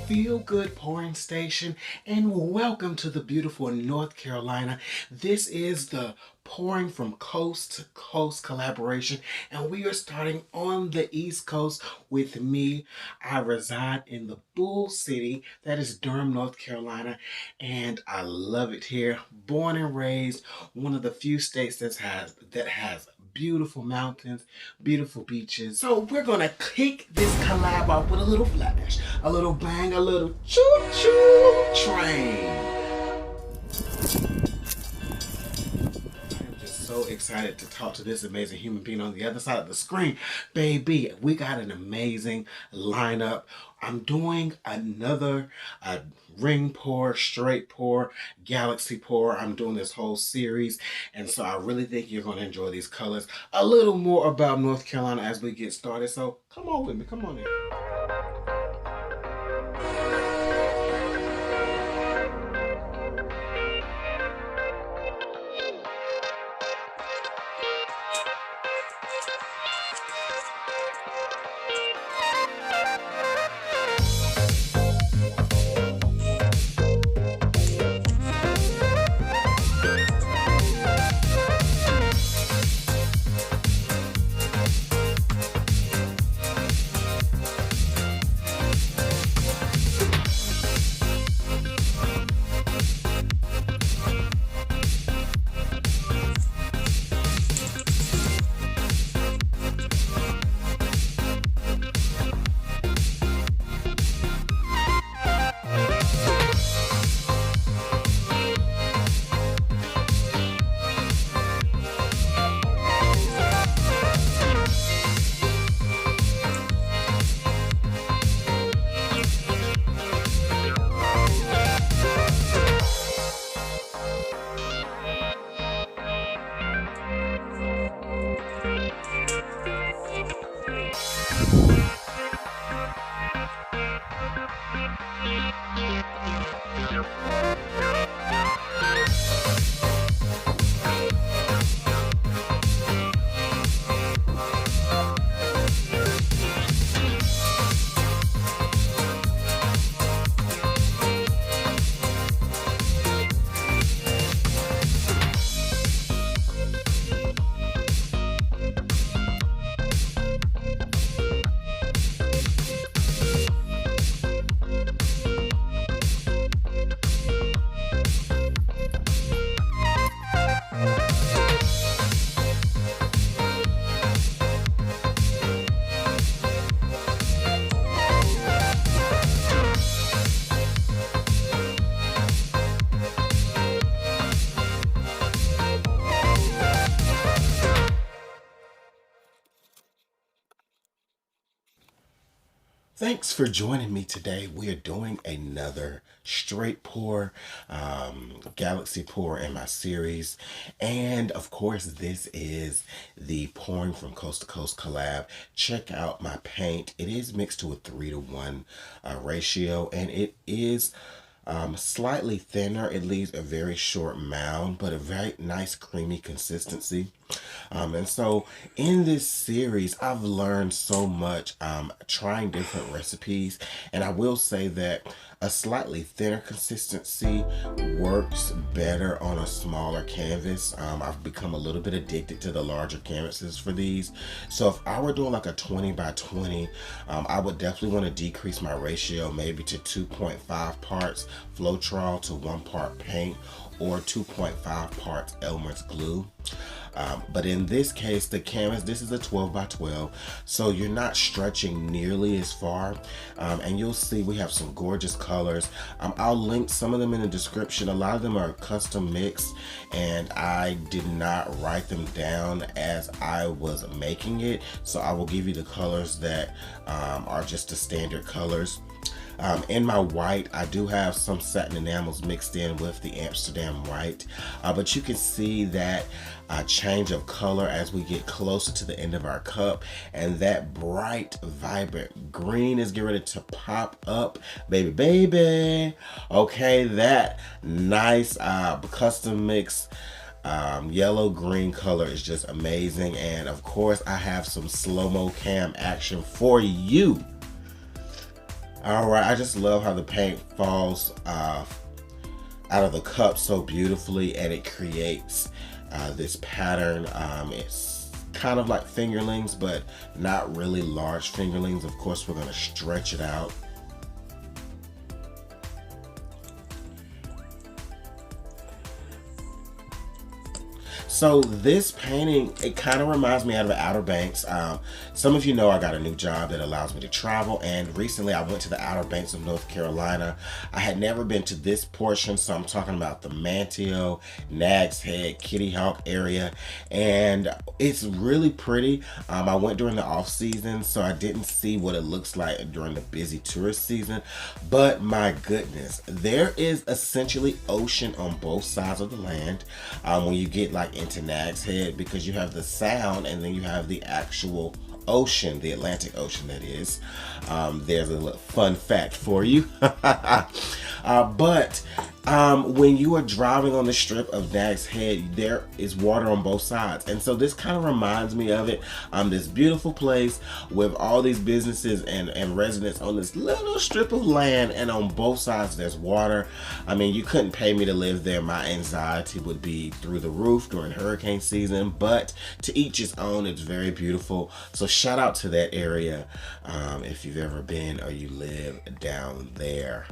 feel good pouring station, and welcome to the beautiful North Carolina. This is the pouring from coast to coast collaboration, and we are starting on the East Coast with me. I reside in the Bull City, that is Durham, North Carolina, and I love it here. Born and raised, one of the few states that has beautiful mountains, beautiful beaches. So we're gonna kick this collab off with a little flash, a little bang, a little choo-choo train. I'm just so excited to talk to this amazing human being on the other side of the screen. Baby, we got an amazing lineup. I'm doing another ring pour, straight pour, galaxy pour. I'm doing this whole series, and so I really think you're going to enjoy these colors. A little more about North Carolina as we get started, so come on with me, come on in. Thanks for joining me today. We are doing another straight pour, galaxy pour in my series. And of course, this is the pouring from coast to coast collab. Check out my paint. It is mixed to a 3-to-1 ratio, and it is slightly thinner. It leaves a very short mound, but a very nice creamy consistency. And so in this series, I've learned so much trying different recipes, and I will say that a slightly thinner consistency works better on a smaller canvas. I've become a little bit addicted to the larger canvases for these. So if I were doing like a 20 by 20, I would definitely want to decrease my ratio maybe to 2.5 parts Floetrol to 1 part paint, or 2.5 parts Elmer's glue. But in this case, the canvas, this is a 12 by 12, so you're not stretching nearly as far. And you'll see we have some gorgeous colors. I'll link some of them in the description. A lot of them are custom mixed, and I did not write them down as I was making it, so I will give you the colors that are just the standard colors. In my white, I do have some satin enamels mixed in with the Amsterdam white, but you can see that change of color as we get closer to the end of our cup, and that bright, vibrant green is getting ready to pop up, baby. Okay, that nice custom mix yellow green color is just amazing. And of course, I have some slow-mo cam action for you. All right, I just love how the paint falls out of the cup so beautifully, and it creates this pattern. It's kind of like fingerlings, but not really large fingerlings. Of course, we're going to stretch it out. So this painting, it kind of reminds me out of the Outer Banks. Some of you know I got a new job that allows me to travel, and recently I went to the Outer Banks of North Carolina. I had never been to this portion, so I'm talking about the Manteo, Nag's Head, Kitty Hawk area, and it's really pretty. I went during the off season, so I didn't see what it looks like during the busy tourist season, but my goodness, there is essentially ocean on both sides of the land when you get like into Nag's Head, because you have the sound and then you have the actual ocean, the Atlantic Ocean, that is. There's a little fun fact for you. But when you are driving on the strip of Nag's Head, there is water on both sides. And so this kind of reminds me of it. This beautiful place with all these businesses and residents on this little strip of land, and on both sides there's water. I mean, you couldn't pay me to live there. My anxiety would be through the roof during hurricane season, but to each his own. It's very beautiful. So shout out to that area if you've ever been or you live down there.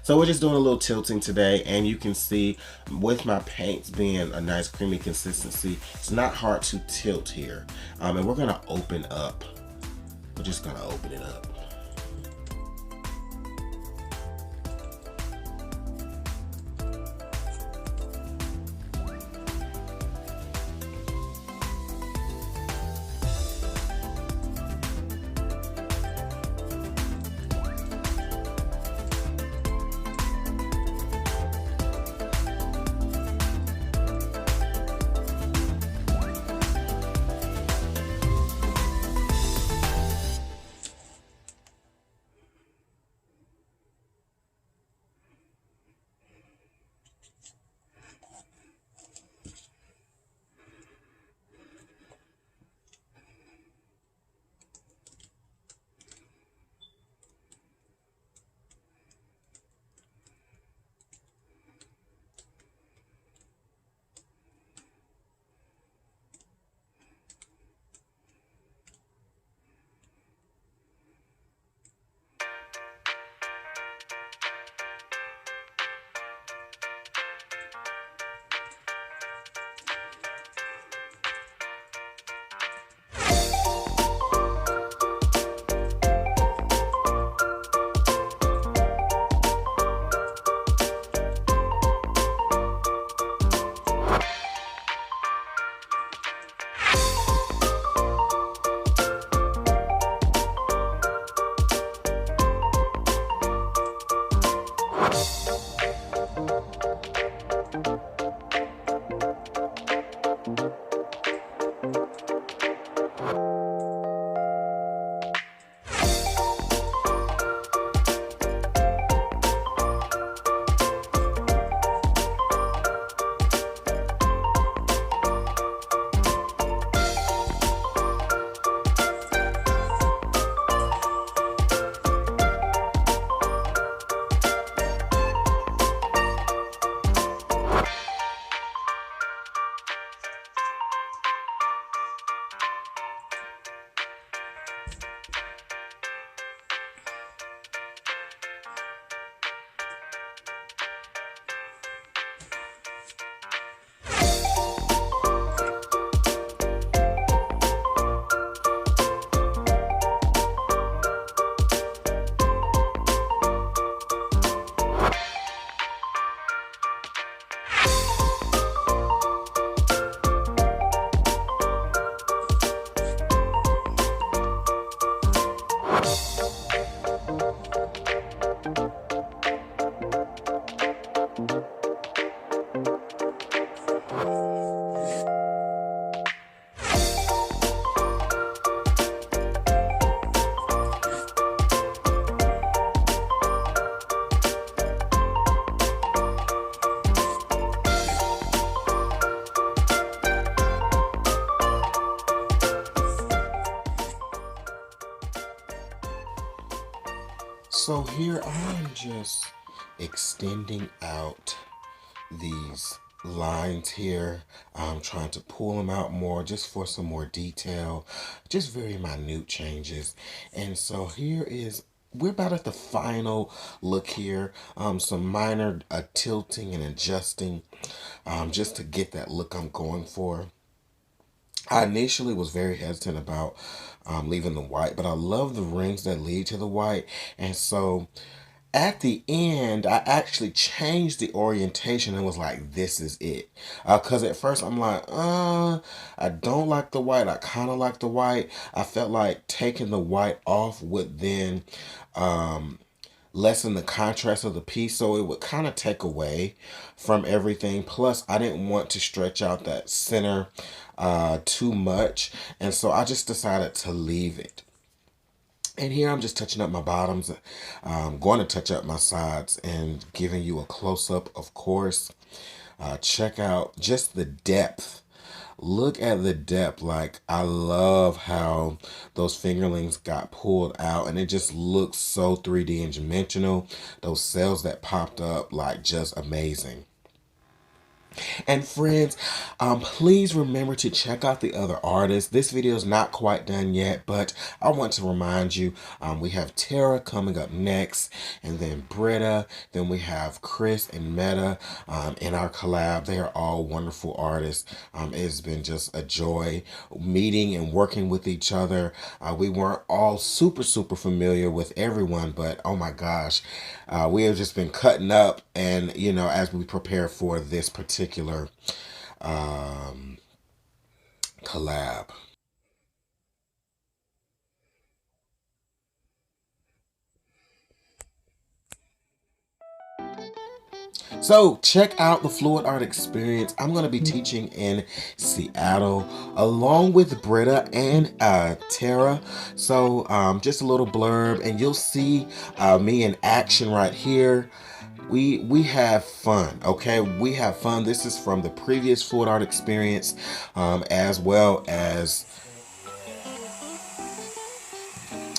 So we're just doing a little tilting today, and you can see with my paints being a nice creamy consistency, it's not hard to tilt here. And we're gonna open up. We're just gonna open it up. so here I'm just extending out these lines here. I'm trying to pull them out more just for some more detail, just very minute changes. And so here is, we're about at the final look here. Some minor tilting and adjusting just to get that look I'm going for. I initially was very hesitant about leaving the white, but I love the rings that lead to the white. And so at the end, I actually changed the orientation and was like, this is it. Because at first I'm like, I don't like the white. I kind of like the white. I felt like taking the white off would then lessen the contrast of the piece, so it would kind of take away from everything. Plus, I didn't want to stretch out that center too much, and so I just decided to leave it. And here I'm just touching up my bottoms. I'm going to touch up my sides and giving you a close-up, of course. Check out just the depth. Look at the depth. Like, I love how those fingerlings got pulled out and it just looks so 3D and dimensional. Those cells that popped up, like, just amazing. And friends, please remember to check out the other artists. This video is not quite done yet, but I want to remind you, we have Tara coming up next, and then Britta, then we have Chris and Meta in our collab. They are all wonderful artists. It's been just a joy meeting and working with each other. We weren't all super familiar with everyone, but oh my gosh, we have just been cutting up, and you know, as we prepare for this particular collab. So check out the Fluid Art Experience. I'm going to be teaching in Seattle along with Britta and Tara. So just a little blurb, and you'll see me in action right here. We have fun, okay? We have fun. This is from the previous Fluid Art Experience, as well as,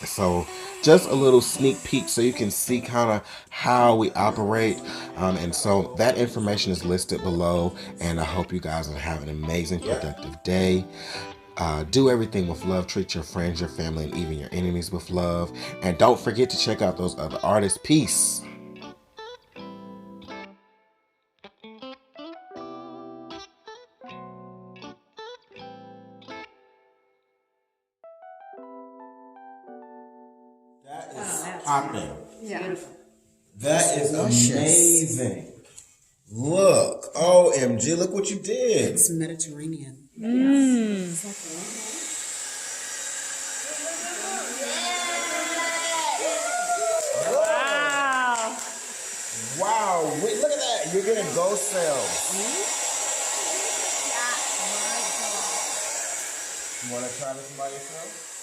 so just a little sneak peek so you can see kind of how we operate. And so that information is listed below, and I hope you guys will have an amazing, productive day. Do everything with love. Treat your friends, your family, and even your enemies with love. And don't forget to check out those other artists. Peace. That is popping. Yeah. Beautiful. That is amazing. Look, OMG, look what you did. It's Mediterranean. Wow. Wow, wait, look at that. You're getting ghost cells. You want to try this by yourself?